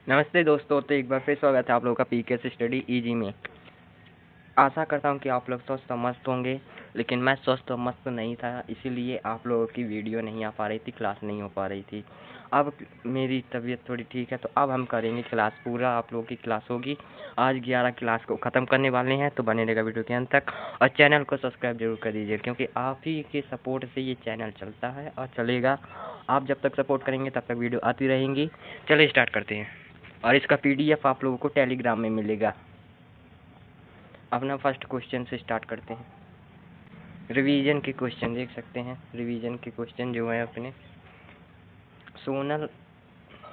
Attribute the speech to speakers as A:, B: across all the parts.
A: नमस्ते दोस्तों, तो एक बार फिर स्वागत है आप लोगों का पीके स्टडी इजी में। आशा करता हूं कि आप लोग स्वस्थ और मस्त होंगे, लेकिन मैं स्वस्थ और मस्त नहीं था, इसीलिए आप लोगों की वीडियो नहीं आ पा रही थी, क्लास नहीं हो पा रही थी। अब मेरी तबीयत थोड़ी ठीक है, तो अब हम करेंगे क्लास, पूरा आप लोगों की क्लास होगी। आज 11 क्लास को ख़त्म करने वाले हैं, तो बने रहेगा वीडियो के अंत तक और चैनल को सब्सक्राइब जरूर कर दीजिए, क्योंकि आप ही के सपोर्ट से ये चैनल चलता है और चलेगा। आप जब तक सपोर्ट करेंगे तब तक वीडियो आती रहेंगी। चलिए स्टार्ट करते हैं, और इसका पीडीएफ आप लोगों को टेलीग्राम में मिलेगा। अपना फर्स्ट क्वेश्चन से स्टार्ट करते हैं। रिवीजन के क्वेश्चन देख सकते हैं। रिवीजन के क्वेश्चन जो है अपने, सोनल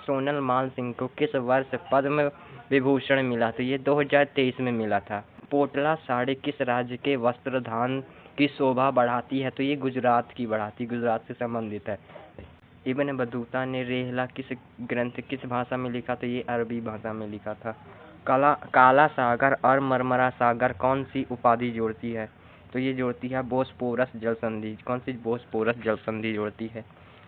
A: सोनल मान सिंह को किस वर्ष पद्म विभूषण मिला? तो ये 2023 में मिला था। पोटला साड़ी किस राज्य के वस्त्रधान की शोभा बढ़ाती है? तो ये गुजरात की बढ़ाती, गुजरात से संबंधित है। इब्न बतूता ने रेहला किस ग्रंथ किस भाषा में लिखा? तो ये अरबी भाषा में लिखा था। काला सागर और मरमरा सागर कौन सी उपाधि जोड़ती है? तो ये जोड़ती है बोस्पोरस जल संधि। कौन सी? बोस्पोरस जल संधि जोड़ती है।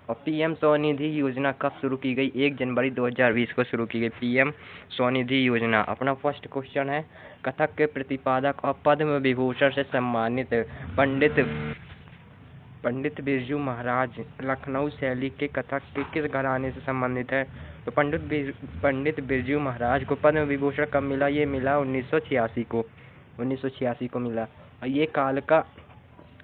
A: और पीएम स्वनिधि योजना कब शुरू की गई? 1 जनवरी 2020 को शुरू की गई पीएम स्वनिधि योजना। अपना फर्स्ट क्वेश्चन है, कथक के प्रतिपादक और पद्म विभूषण से सम्मानित पंडित बिरजू महाराज लखनऊ शैली के कथक के किस घराने से संबंधित है? तो पंडित बिरजू महाराज को पद्म विभूषण कब मिला? ये मिला 1986 को मिला। और ये कालका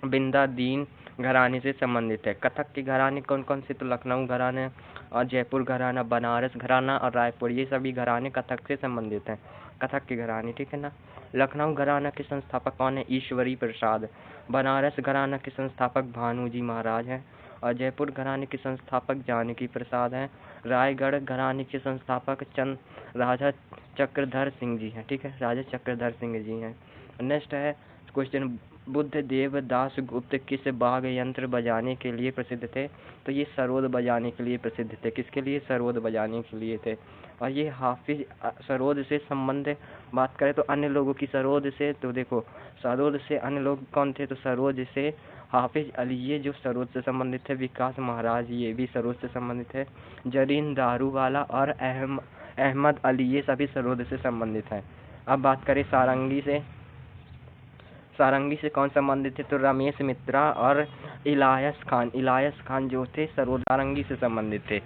A: बिंदादीन घराने से संबंधित है। कथक के घराने कौन कौन से? तो लखनऊ घराना और जयपुर घराना, बनारस घराना और रायपुर, ये सभी घराने कथक से संबंधित हैं। कथक के घराने, ठीक है ना। लखनऊ घराना के संस्थापक कौन है? ईश्वरी प्रसाद। बनारस घराना के संस्थापक भानुजी महाराज हैं। और जयपुर घराने के संस्थापक जानकी प्रसाद हैं। रायगढ़ घराने के संस्थापक राजा चक्रधर सिंह जी हैं, ठीक है, राजा चक्रधर सिंह जी हैं। नेक्स्ट है क्वेश्चन, बुद्ध देव दास गुप्त किस वाद्य यंत्र बजाने के लिए प्रसिद्ध थे? तो ये सरोद बजाने के लिए प्रसिद्ध थे। किसके लिए? सरोद बजाने के लिए थे। और ये हाफिज सरोद से संबंध बात करें तो अन्य लोगों की सरोद से, तो देखो सरोद से अन्य लोग कौन थे? तो सरोद से हाफिज अली, ये जो सरोद से संबंधित है। विकास महाराज, ये भी सरोद से संबंधित है। जरीन दारूवाला और अहमद अली, ये सभी सरोद से संबंधित हैं। अब बात करें सारंगी से। सारंगी से कौन संबंधित थे? तो रमेश मित्रा और इलायस खान जो थे सरोद सारंगी से संबंधित थे।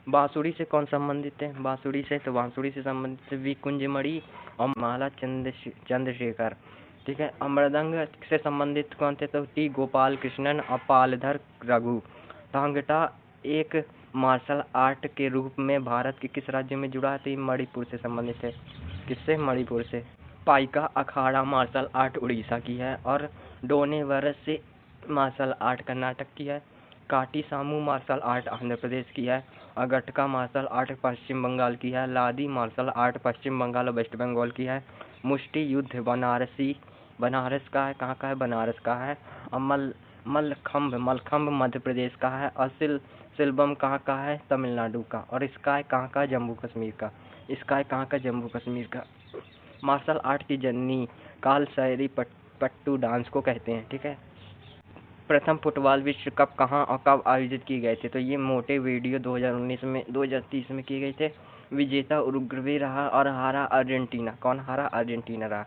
A: बांसुरी से कौन संबंधित है? बांसुरी से संबंधित विकुंजमणि और माला चंद्रशेखर, ठीक है। मृदंग से संबंधित कौन थे? तो टी गोपाल कृष्णन और पालधर रघु। टांगटा एक मार्शल आर्ट के रूप में भारत के किस राज्य में जुड़ा है? तो मणिपुर से संबंधित है। किससे? मणिपुर से। पाइका अखाड़ा मार्शल आर्ट उड़ीसा की है। और डोनेवरस से मार्शल आर्ट कर्नाटक की है। काटी सामू मार्शल आर्ट आंध्र प्रदेश की है। और गटका मार्शल आर्ट पश्चिम बंगाल की है। लादी मार्शल आर्ट पश्चिम बंगाल और वेस्ट बंगाल की है। मुष्टि युद्ध बनारस का है। कहाँ का है? बनारस का है। और मलखम्ब मध्य प्रदेश का है। और सिलबम कहाँ का है? तमिलनाडु का। और स्काई कहाँ का? जम्मू कश्मीर का। स्काई कहाँ का? जम्मू कश्मीर का। मार्शल आर्ट की जननी कालसैरी पट्टू डांस को कहते हैं, ठीक है। प्रथम फुटबॉल विश्व कप कहाँ और कब आयोजित किए गए थे? तो ये मोंटेवीडियो 2030 में किए गए थे। विजेता उरुग्वे रहा और हारा अर्जेंटीना। कौन हारा? अर्जेंटीना रहा।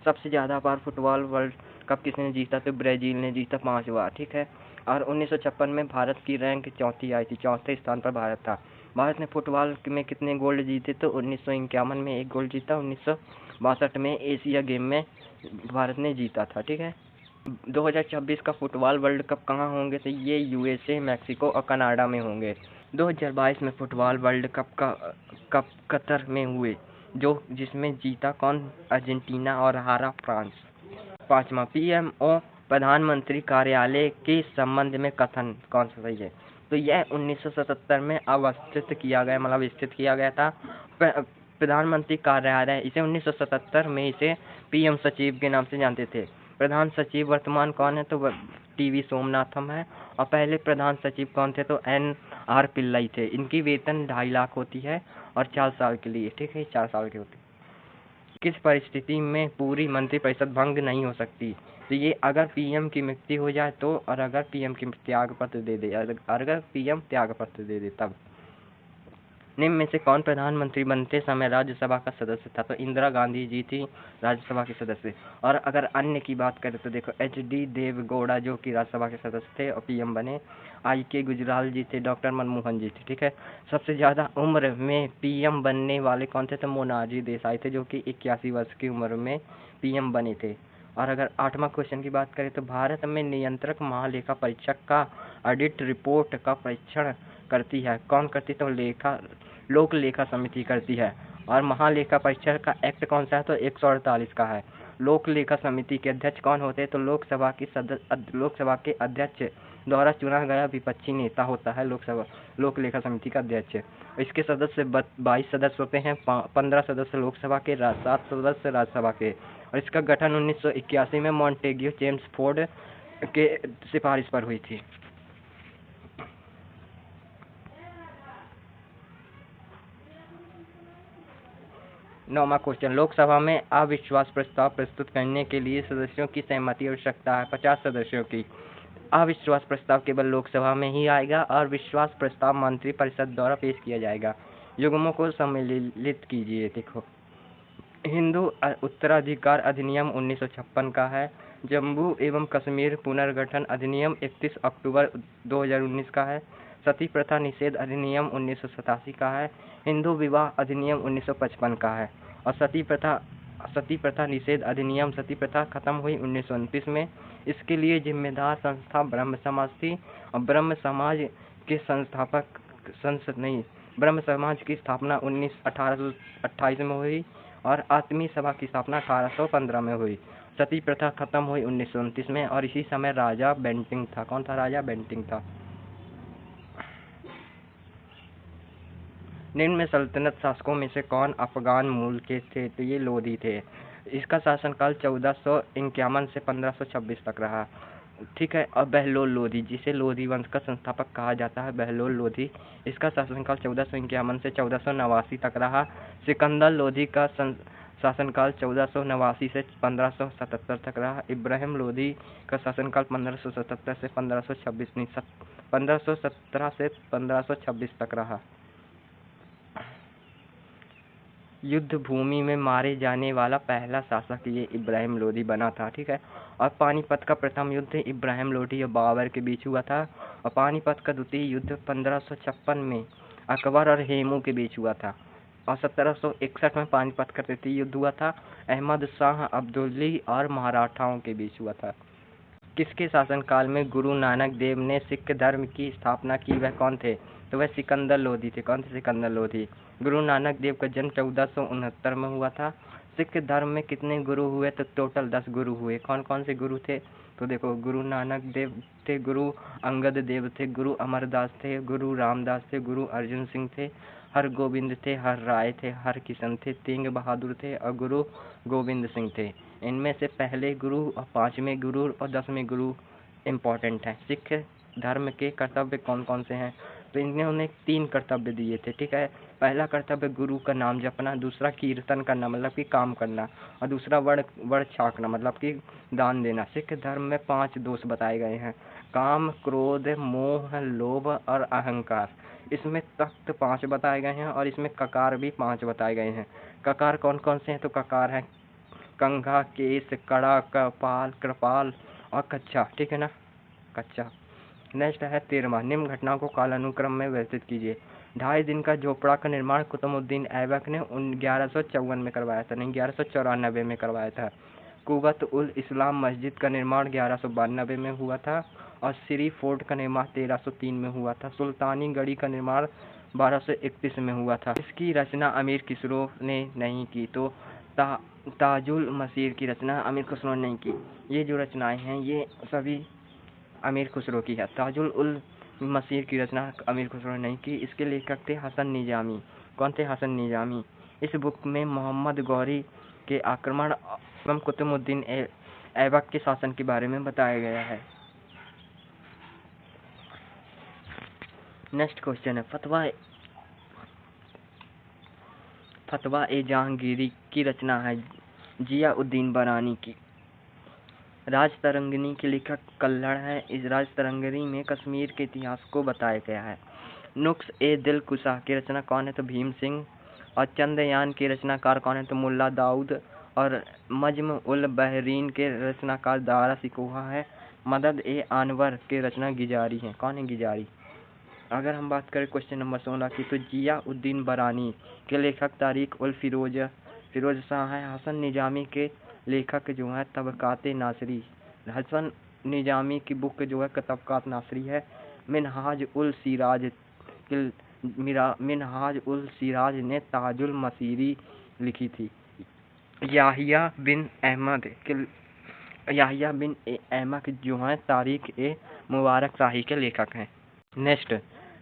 A: सबसे ज़्यादा बार फुटबॉल वर्ल्ड कप किसने जीता? तो ब्राज़ील ने जीता 5 बार, ठीक है। और 1956 में भारत की रैंक 4थी आई थी, 4थे स्थान पर भारत था। भारत ने फुटबॉल में कितने गोल्ड जीते? तो 1951 में 1 गोल्ड जीता। 1962 में एशिया गेम में भारत ने जीता था, ठीक है। 2026 का फुटबॉल वर्ल्ड कप कहाँ होंगे? तो ये यूएसए, मैक्सिको और कनाडा में होंगे। 2022 में फुटबॉल वर्ल्ड कप कतर में हुए, जो जिसमें जीता कौन? अर्जेंटीना और हारा फ्रांस। 5वां पीएमओ प्रधानमंत्री कार्यालय के संबंध में कथन कौन सा सही है? तो यह 1977 में स्थित किया गया था। प्रधानमंत्री कार्यालय, इसे 1977 में इसे पीएम सचिव के नाम से जानते थे। प्रधान सचिव वर्तमान कौन है? तो टीवी सोमनाथम है। और पहले प्रधान सचिव कौन थे? तो NR पिल्लई थे। इनकी वेतन 2.5 लाख होती है और 4 साल के लिए, ठीक है, 4 साल की होती है। किस परिस्थिति में पूरी मंत्रिपरिषद भंग नहीं हो सकती? तो ये अगर पीएम की मृत्यु हो जाए तो, और अगर पीएम की त्यागपत्र दे दे, अगर पीएम त्यागपत्र दे दे तब। निम्न में से कौन प्रधानमंत्री बनते समय राज्यसभा का सदस्य था? तो इंदिरा गांधी जी थी राज्यसभा के सदस्य। और अगर अन्य की बात करें तो देखो एच.डी. देवेगौड़ा जो कि राज्यसभा के सदस्य थे और पीएम बने। आई.के. गुजराल जी थे, डॉक्टर मनमोहन जी थे। ठीक है। सबसे ज्यादा उम्र में पीएम बनने वाले कौन थे? तो मोनार्जी देसाई थे, जो कि 81 वर्ष की उम्र में पीएम बने थे। और अगर 8वां क्वेश्चन की बात करें तो भारत में नियंत्रक महालेखा परीक्षक का ऑडिट रिपोर्ट का परीक्षण करती है, कौन करती? तो लोक लेखा समिति करती है। और महालेखा परीक्षक का एक्ट कौन सा है? तो 148 का है। लोक लेखा समिति के अध्यक्ष कौन होते हैं? तो लोकसभा के अध्यक्ष द्वारा चुना गया विपक्षी नेता होता है लोक लेखा समिति का अध्यक्ष। इसके सदस्य 22 सदस्य होते हैं, 15 सदस्य लोकसभा के, 7 सदस्य राज्यसभा के। और इसका गठन 1981 में मॉन्टेग्यू चेम्सफोर्ड के सिफारिश पर हुई थी। नौवां क्वेश्चन, लोकसभा में अविश्वास प्रस्ताव प्रस्तुत करने के लिए सदस्यों की सहमति आवश्यकता है 50 सदस्यों की। अविश्वास प्रस्ताव केवल लोकसभा में ही आएगा और विश्वास प्रस्ताव मंत्रिपरिषद द्वारा पेश किया जाएगा। युग्मों को सम्मिलित कीजिए। देखो, हिंदू उत्तराधिकार अधिनियम 1956 का है। जम्मू एवं कश्मीर पुनर्गठन अधिनियम 31 अक्टूबर 2019 का है। सती प्रथा निषेध अधिनियम 1987 का है। हिंदू विवाह अधिनियम 1955 का है। और सती प्रथा निषेध अधिनियम, सती प्रथा खत्म हुई 1929 में। इसके लिए जिम्मेदार संस्था ब्रह्म समाज थी। और ब्रह्म समाज के संस्थापक ब्रह्म समाज की स्थापना 1828 में हुई और आत्मीय सभा की स्थापना 1815 में हुई। सती प्रथा खत्म हुई 1929 में और इसी समय राजा बेंटिंग था। कौन था? राजा बेंटिंग था। निम्न में सल्तनत शासकों में से कौन अफगान मूल के थे? तो ये लोधी थे। इसका शासनकाल 1451 से 1526 तक रहा। ठीक है। और बहलोल लोधी, जिसे लोधी वंश का संस्थापक कहा जाता है, बहलोल लोधी, इसका शासनकाल 1451 से 1489 तक रहा। सिकंदर लोधी का शासनकाल 1489 से 1577 तक रहा। इब्राहिम लोधी का शासनकाल 1577 से 1517 से 1526 तक रहा। युद्ध भूमि में मारे जाने वाला पहला शासक ये इब्राहिम लोधी बना था। ठीक है। और पानीपत का प्रथम युद्ध इब्राहिम लोधी और बाबर के बीच हुआ था। और पानीपत का द्वितीय युद्ध 1556 में अकबर और हेमू के बीच हुआ था। और 1761 में पानीपत का तृतीय युद्ध हुआ था, अहमद शाह अब्दुल्ली और मराठाओं के बीच हुआ था। किसके शासनकाल में गुरु नानक देव ने सिख धर्म की स्थापना की? वह कौन थे? तो वह सिकंदर लोधी थे। कौन थे? सिकंदर लोधी। गुरु नानक देव का जन्म 1469 में हुआ था। सिख धर्म में कितने गुरु हुए? तो टोटल 10 गुरु हुए। कौन कौन से गुरु थे? तो देखो, गुरु नानक देव थे, गुरु अंगद देव थे, गुरु अमरदास थे, गुरु रामदास थे, गुरु अर्जुन सिंह थे, हर गोविंद थे, हर राय थे, हर किशन थे, तेंग बहादुर थे और गुरु गोविंद सिंह थे। इनमें से पहले गुरु और 5वें गुरु और 10वें गुरु इम्पोर्टेंट है। सिख धर्म के कर्तव्य कौन कौन से हैं? तो इन्होंने 3 कर्तव्य दिए थे। ठीक है। पहला कर्तव्य गुरु का नाम जपना, दूसरा कीर्तन करना मतलब कि काम करना, और दूसरा वड़ छाकना मतलब कि दान देना। सिख धर्म में 5 दोष बताए गए हैं, काम, क्रोध, मोह, लोभ और अहंकार। इसमें तख्त 5 बताए गए हैं और इसमें ककार भी 5 बताए गए हैं। ककार कौन कौन से हैं? तो ककार है कंघा, केस, कड़ा, कपाल, कृपाल और कच्चा। ठीक है ना, कच्चा। नेक्स्ट है 13वां, निम्न घटनाओं को कालानुक्रम में व्यवस्थित कीजिए। 2.5 दिन का झोपड़ा का निर्माण कुतुबुद्दीन ऐबक ने 1154 में करवाया था, नहीं 1194 में करवाया था। कुवत उल इस्लाम मस्जिद का निर्माण 1192 में हुआ था और श्री फोर्ट का निर्माण 1303 में हुआ था। सुल्तानी गढ़ी का निर्माण 1231 में हुआ था। इसकी रचना अमीर खुसरो ने नहीं की। तो ताजुल मसीर की रचना अमीर खुसरो ने नहीं की। ये जो रचनाएं हैं ये सभी अमीर खुसरो की है। ताजुल उल मसीर की रचना अमीर खुसरो ने नहीं की। इसके लेखक थे हसन निजामी। कौन थे? हसन निजामी। इस बुक में मोहम्मद गौरी के आक्रमण एवं कुतुबुद्दीन ऐबक के शासन के बारे में बताया गया है। नेक्स्ट क्वेश्चन है फतवा ए जहांगीरी की रचना है जिया उद्दीन बरानी की। राज तरंगिणी के लेखक कल्हड़ है। इस राज तरंगिणी में कश्मीर के इतिहास को बताया गया है। नुक्स ए दिल कुशा की रचना कौन है? तो भीम सिंह। और चंद्रयान के रचनाकार कौन है? तो मुल्ला दाऊद। और मजम उल बहरीन के रचनाकार दारा सिकोहा है। मदद ए अनवर के रचना गिजारी है। कौन है गिजारी? अगर हम बात करें क्वेश्चन नंबर 16 की, तो जिया उद्दीन बरानी के लेखक तारिक उल फिरोज शाह है। हसन निजामी के लेखक जो है तबकात नासरी। हसन निजामी की बुक जो है तबकात नासरी है। मिनहाज उल सिराज ने ताजुल मसीरी लिखी थी। याहिया बिन अहमद जो है तारीख ए मुबारक शाही के लेखक हैं। नेक्स्ट,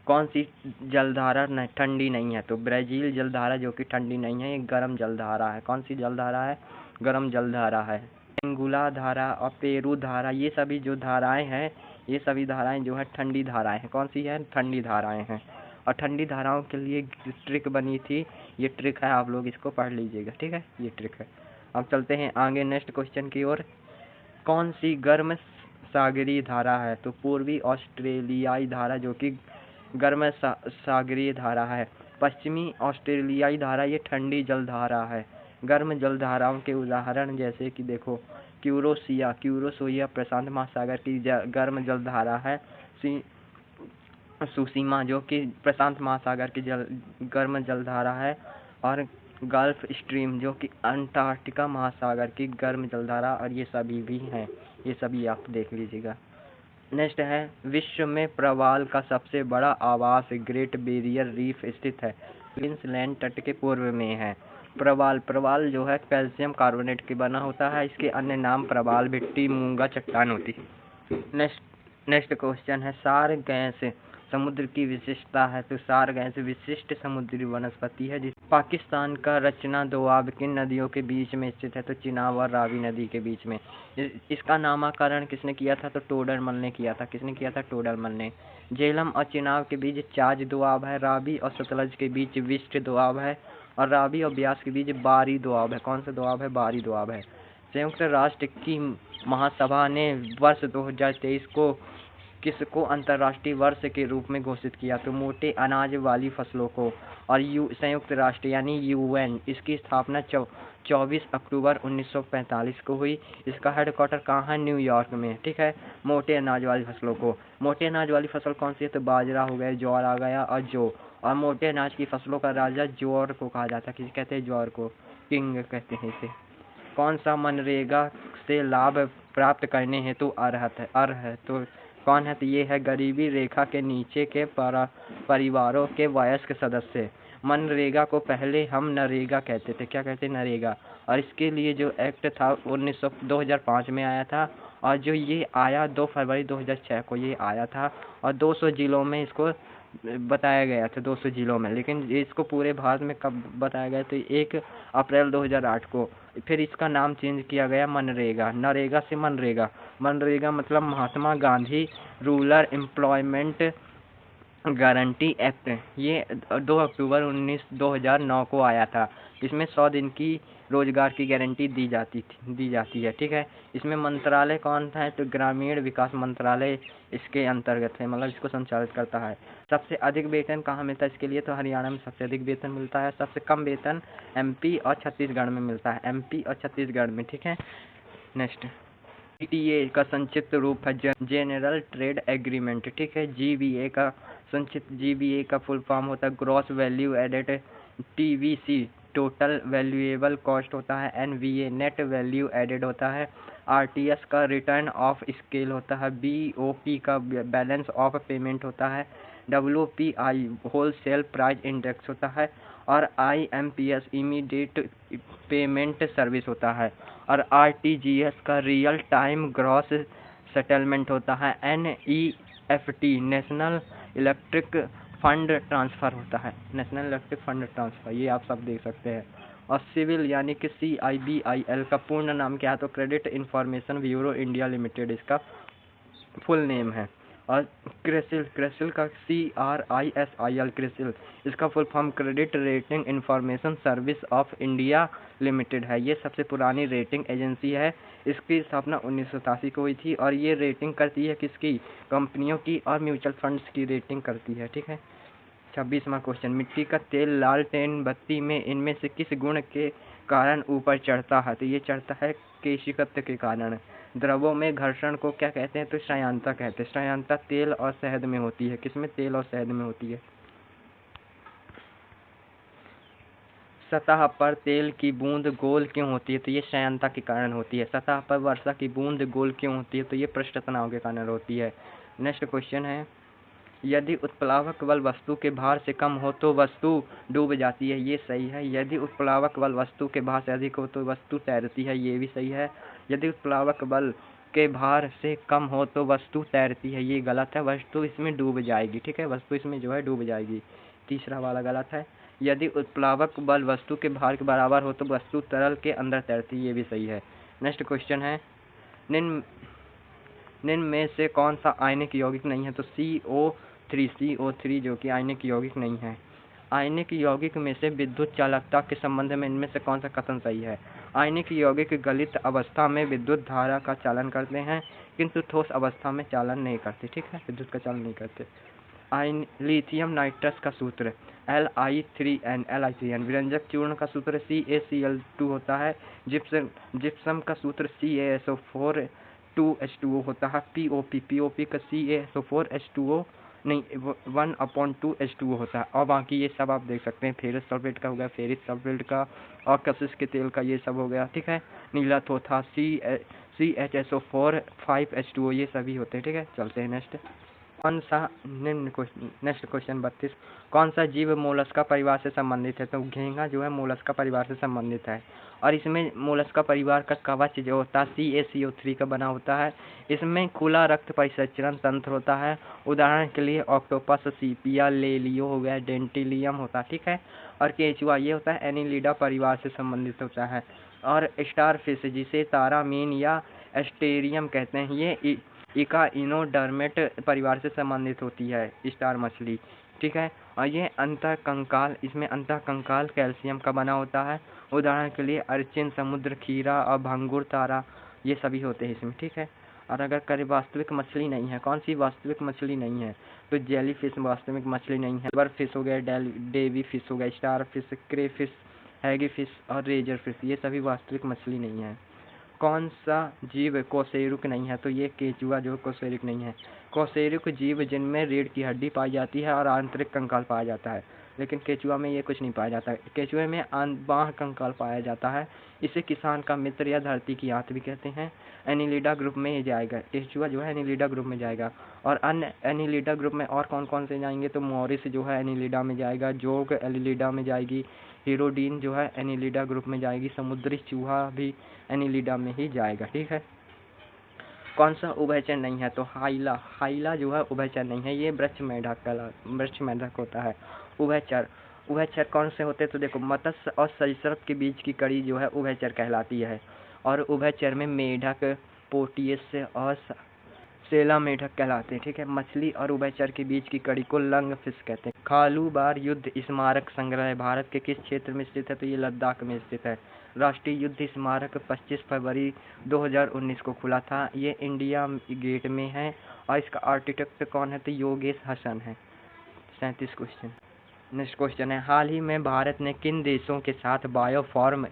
A: कौन सी जलधारा ठंडी नहीं है? तो ब्राजील जलधारा जो कि ठंडी नहीं है, ये गर्म जलधारा है। कौन सी जलधारा है? गर्म जलधारा है। एंगुला धारा और पेरू धारा, ये सभी जो धाराएं हैं, ये सभी धाराएं जो है ठंडी धाराएं हैं। कौन सी है? ठंडी धाराएं हैं। और ठंडी धाराओं के लिए ट्रिक बनी थी, ये ट्रिक है, आप लोग इसको पढ़ लीजिएगा, ठीक है, ये ट्रिक है। अब चलते हैं आगे नेक्स्ट क्वेश्चन की ओर। कौन सी गर्म सागरीय धारा है? तो पूर्वी ऑस्ट्रेलियाई धारा जो कि गर्म सागरीय धारा है। पश्चिमी ऑस्ट्रेलियाई धारा ये ठंडी जलधारा है। गर्म जलधाराओं के उदाहरण जैसे कि देखो, क्यूरोसिया प्रशांत महासागर की गर्म जलधारा है। सुसीमा जो कि प्रशांत महासागर की गर्म जलधारा है। और गल्फ स्ट्रीम जो कि अंटार्कटिका महासागर की गर्म जलधारा, और ये सभी भी हैं, ये सभी आप देख लीजिएगा। नेक्स्ट है, विश्व में प्रवाल का सबसे बड़ा आवास ग्रेट बैरियर रीफ स्थित है। क्वींसलैंड तट के पूर्व में है। प्रवाल जो है कैल्शियम कार्बोनेट के बना होता है। इसके अन्य नाम प्रवाल भिट्टी, मूंगा चट्टान होती है। नेक्स्ट क्वेश्चन है, सार गैस समुद्र की विशिष्टता है। तो सार गैस विशिष्ट समुद्री वनस्पति है। जिस पाकिस्तान का रचना दोआब किन नदियों के बीच में स्थित है? तो चिनाब और रावी नदी के बीच में। इसका नामकरण किसने किया था? तो टोडरमल ने किया था। किसने किया था? टोडरमल ने। झेलम और चिनाब के बीच चाज दोआब है। रावी और सतलज के बीच विष्ट दोआब है। और रावी और ब्यास के बीच बारी दोआब है। कौन सा दोआब है? बारी दोआब है। संयुक्त राष्ट्र की महासभा ने वर्ष 2023 को किसको अंतर्राष्ट्रीय वर्ष के रूप में घोषित किया? तो मोटे अनाज वाली फसलों को। और संयुक्त राष्ट्र यानी UN, इसकी स्थापना 24 अक्टूबर 1945 को हुई। इसका हेडक्वार्टर कहाँ है? न्यूयॉर्क में, ठीक है। मोटे अनाज वाली फसलों को। मोटे अनाज वाली फसल कौन सी है? तो बाजरा हो गया, ज्वार आ गया, और जौ। और मोटे अनाज की फसलों का राजा ज्वार को कहा जाता है। किसे कहते हैं? ज्वार को किंग कहते हैं इसे। कौन सा मनरेगा से लाभ प्राप्त करने हेतु अर्ह है? तो कौन है? तो ये है गरीबी रेखा के नीचे के परिवारों के वयस्क सदस्य। मनरेगा को पहले हम नरेगा कहते थे। क्या कहते? नरेगा। और इसके लिए जो एक्ट था 2005 में आया था। और जो ये आया 2 फरवरी 2006 को ये आया था। और 200 जिलों में इसको बताया गया था, 200 जिलों में। लेकिन इसको पूरे भारत में कब बताया गया? तो 1 अप्रैल 2008 को। फिर इसका नाम चेंज किया गया मनरेगा, नरेगा से मनरेगा। मनरेगा मतलब Mahatma Gandhi rural employment guarantee act. ये 2 अक्टूबर 2009 को आया था। इसमें 100 दिन की रोजगार की गारंटी दी जाती है, ठीक है। इसमें मंत्रालय कौन था? तो ग्रामीण विकास मंत्रालय इसके अंतर्गत है, मतलब इसको संचालित करता है। सबसे अधिक वेतन कहाँ मिलता है इसके लिए? तो हरियाणा में सबसे अधिक वेतन मिलता है। सबसे कम वेतन MP और छत्तीसगढ़ में मिलता है, MP और छत्तीसगढ़ में, ठीक है। नेक्स्ट, GTA का संक्षिप्त रूप है जनरल ट्रेड एग्रीमेंट, ठीक है। GVA का फुल फॉर्म होता है gross value added. TVC total valuable cost होता है। NVA नेट वैल्यू एडेड होता है। RTS का रिटर्न ऑफ स्केल होता है। BOP का बैलेंस ऑफ पेमेंट होता है। WPI होलसेल प्राइस इंडेक्स होता है। और IMPS इमीडिएट पेमेंट सर्विस होता है। और RTGS का रियल टाइम ग्रॉस सेटलमेंट होता है। NEFT national electric fund transfer होता है, नेशनल इलेक्ट्रिक फंड ट्रांसफ़र, ये आप सब देख सकते हैं। और सिविल यानी कि CIBIL का पूर्ण नाम क्या है? तो credit information bureau India limited इसका फुल नेम है। और क्रिसिल, क्रिसिल का CRISIL, क्रिसिल, इसका full form credit rating information service of India limited है। ये सबसे पुरानी रेटिंग एजेंसी है। इसकी स्थापना 1987 को हुई थी और ये रेटिंग करती है किसकी? कंपनियों की और म्यूचुअल फंड्स की रेटिंग करती है। ठीक है। 26वां क्वेश्चन, मिट्टी का तेल लालटेन बत्ती में इनमें से किस गुण के कारण ऊपर चढ़ता है? तो ये चढ़ता है केशिकत्व के कारण। द्रवों में घर्षण को क्या कहते हैं? तो श्रयानता कहते हैं। श्रयानता तेल और शहद में होती है। किसमें? तेल और शहद में होती है। सतह पर तेल की बूंद गोल क्यों होती है? तो ये श्रयानता के कारण होती है। सतह पर वर्षा की बूंद गोल क्यों होती है? तो ये पृष्ठ तनाव के कारण होती है। नेक्स्ट क्वेश्चन है, यदि उत्प्लावक बल वस्तु के भार से कम हो तो वस्तु डूब जाती है। ये सही है। यदि उत्प्लावक बल वस्तु के भार से अधिक हो तो वस्तु तैरती है। ये भी सही है। यदि उत्प्लावक बल के भार से कम हो तो वस्तु तैरती है। ये गलत है। वस्तु इसमें डूब जाएगी। ठीक है, वस्तु इसमें जो है डूब जाएगी। तीसरा वाला गलत है। यदि उत्प्लावक बल वस्तु के भार के बराबर हो तो वस्तु तरल के अंदर तैरती है। ये भी सही है। नेक्स्ट क्वेश्चन है, निम्न में से कौन सा आयनिक यौगिक नहीं है? तो CO3 जो कि आयनिक यौगिक नहीं है। आयनिक यौगिक में से विद्युत चालकता के संबंध में इनमें से कौन सा कथन सही है? आयनिक यौगिक गलित अवस्था में विद्युत धारा का चालन करते हैं किंतु ठोस अवस्था में चालन नहीं करते। ठीक है, विद्युत का चालन नहीं करते। लिथियम नाइट्रस का सूत्र Li3n। व्यंजक चूर्ण का सूत्र CaCl2 होता है। जिप्सम का सूत्र CaSO4 2H2O होता है। पीओपी का CaSO4H2O नहीं 1/2H2O होता है। और बाकी ये सब आप देख सकते हैं। फेरस सल्फेट का हो गया, फेरिक सल्फेट का, और कशिश के तेल का, ये सब हो गया। ठीक है। नीला थोथा CHSO4 5H2O, ये सभी होते हैं। ठीक है, चलते हैं नेक्स्ट। कौन सा नेक्स्ट क्वेश्चन 32, कौन सा जीव मोलस्का परिवार से संबंधित है? तो घोंघा जो है मोलस्का परिवार से संबंधित है। और इसमें मोलस्का परिवार का कवच जो होता है CaCO3 का बना होता है। इसमें खुला रक्त परिसंचरण तंत्र होता है। उदाहरण के लिए ऑक्टोपस, सीपिया, लेलियो हो गया, डेंटिलियम होता है। ठीक है। और केचुआ ये होता है एनिलिडा परिवार से संबंधित होता है। और स्टार फिश जिसे तारा मीन या एस्टेरियम कहते हैं, ये इकाइनोडर्मेट परिवार से संबंधित होती है, स्टार मछली। ठीक है। और ये अंतःकंकाल, इसमें अंतःकंकाल कैल्शियम का बना होता है। उदाहरण के लिए अर्चिन, समुद्र खीरा और भंगुर तारा, ये सभी होते हैं इसमें। ठीक है। और अगर करें वास्तविक मछली नहीं है, कौन सी वास्तविक मछली नहीं है? तो जेली फिश वास्तविक मछली नहीं है। सिल्वर फिश हो गया, डेवी फिश हो गया, स्टार फिश, क्रे फिश, हैगी फिश और रेजर फिश, ये सभी वास्तविक मछली नहीं है। कौन सा जीव कोसेरुक नहीं है? तो ये केचुआ जो कोसेरुक नहीं है। कोसेरुक जीव जिनमें रीढ़ की हड्डी पाई जाती है और आंतरिक कंकाल पाया जाता है, लेकिन केचुआ में ये कुछ नहीं पाया जाता है। केचुए में बाह्य कंकाल पाया जाता है। इसे किसान का मित्र या धरती की आंत भी कहते हैं। एनिलिडा ग्रुप में ये जाएगा। केचुआ जो है एनिलिडा ग्रुप में जाएगा। और अन्य एनिलिडा ग्रुप में और कौन कौन से जाएंगे? तो मॉरिस जो है एनिलिडा में जाएगा, जोग एनिलिडा में जाएगी, हीरोडीन जो है एनिलिडा ग्रुप में जाएगी, समुद्री चूहा भी एनिलिडा में ही जाएगा। ठीक है। कौन सा उभयचर नहीं है? तो हाइला जो है उभयचर नहीं है। ये वृक्ष मेढक होता है। उभयचर कौन से होते हैं? तो देखो, मत्स्य और सरीसृप के बीच की कड़ी जो है उभयचर कहलाती है। और उभयचर में मेढक, पोटियस और सेला मेढक कहलाते हैं। ठीक है। मछली और उभयचर के बीच की कड़ी को लंग फिश कहते हैं। खालूबार युद्ध स्मारक संग्रह भारत के किस क्षेत्र में स्थित है? तो ये लद्दाख में स्थित है। राष्ट्रीय युद्ध स्मारक 25 फरवरी 2019 को खुला था। ये इंडिया गेट में है। और इसका आर्किटेक्ट कौन है? तो योगेश हसन है। 37 क्वेश्चन। नेक्स्ट क्वेश्चन है, हाल ही में भारत ने किन देशों के साथ बायोफार्म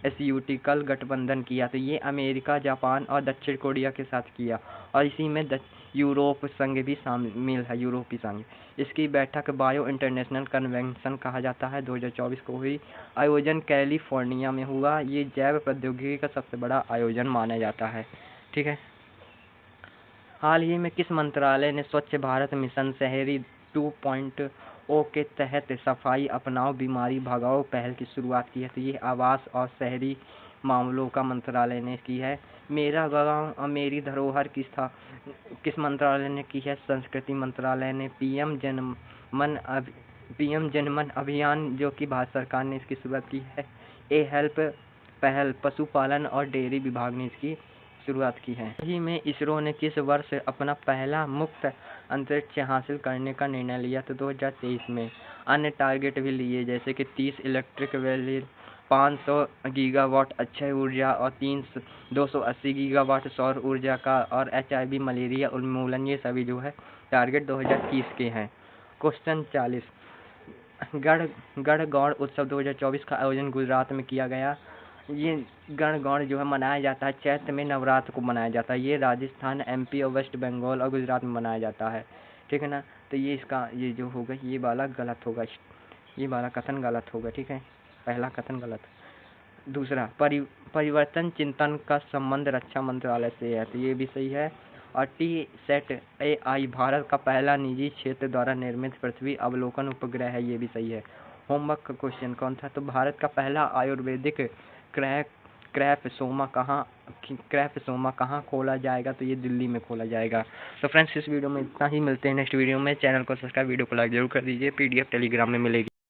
A: एस्यूटिकल गठबंधन किया? तो ये अमेरिका, जापान और दक्षिण कोरिया के साथ किया। और इसी में यूरोप संघ भी शामिल है, यूरोपीय संघ। इसकी बैठक बायो इंटरनेशनल कन्वेंशन कहा जाता है, 2024 को हुई। आयोजन कैलिफोर्निया में हुआ। ये जैव प्रौद्योगिकी का सबसे बड़ा आयोजन माना जाता है। ठीक है। हाल ही में किस मंत्रालय ने स्वच्छ भारत मिशन शहरी 2.0 के तहत सफाई अपनाओ बीमारी भगाओ पहल की शुरुआत की है? तो ये आवास और शहरी मामलों का मंत्रालय ने की है। मेरा गाँव और मेरी धरोहर की किस मंत्रालय ने की है? संस्कृति मंत्रालय ने। पीएम जनमन अभियान जो कि भारत सरकार ने इसकी शुरुआत की है। हेल्प पहल पशुपालन और डेयरी विभाग ने इसकी शुरुआत की है। हाल ही में इसरो ने किस वर्ष अपना पहला मुक्त अंतरिक्ष हासिल करने का निर्णय लिया? तो 2023 में। अन्य टारगेट भी लिए जैसे कि 30 इलेक्ट्रिक व्हीकल, 500 गीगावाट अक्षय ऊर्जा और 280 गीगावाट सौर ऊर्जा का, और HIV मलेरिया उन्मूलन, ये सभी जो है टारगेट 2030 के हैं। क्वेश्चन 40, गणगौर उत्सव 2024 का आयोजन गुजरात में किया गया। ये गणगौर जो है मनाया जाता है चैत्र में, नवरात्र को मनाया जाता है। ये राजस्थान, MP और वेस्ट बंगाल और गुजरात में मनाया जाता है, ठीक है ना। तो ये इसका ये जो होगा ये वाला गलत होगा, ये वाला कथन गलत होगा, ठीक है, पहला कथन गलत। दूसरा, परिवर्तन चिंतन का संबंध रक्षा मंत्रालय से है, तो ये भी सही है। और TSAT-AI भारत का पहला निजी क्षेत्र द्वारा निर्मित पृथ्वी अवलोकन उपग्रह है, ये भी सही है। होमवर्क का क्वेश्चन कौन था? तो भारत का पहला आयुर्वेदिक क्रैप्सोमा कहाँ खोला जाएगा? तो ये दिल्ली में खोला जाएगा। तो फ्रेंड्स, इस वीडियो में इतना ही, मिलते हैं नेक्स्ट वीडियो में। चैनल को सब्सक्राइब, वीडियो को लाइक जरूर कर दीजिए। PDF टेलीग्राम में मिलेगी।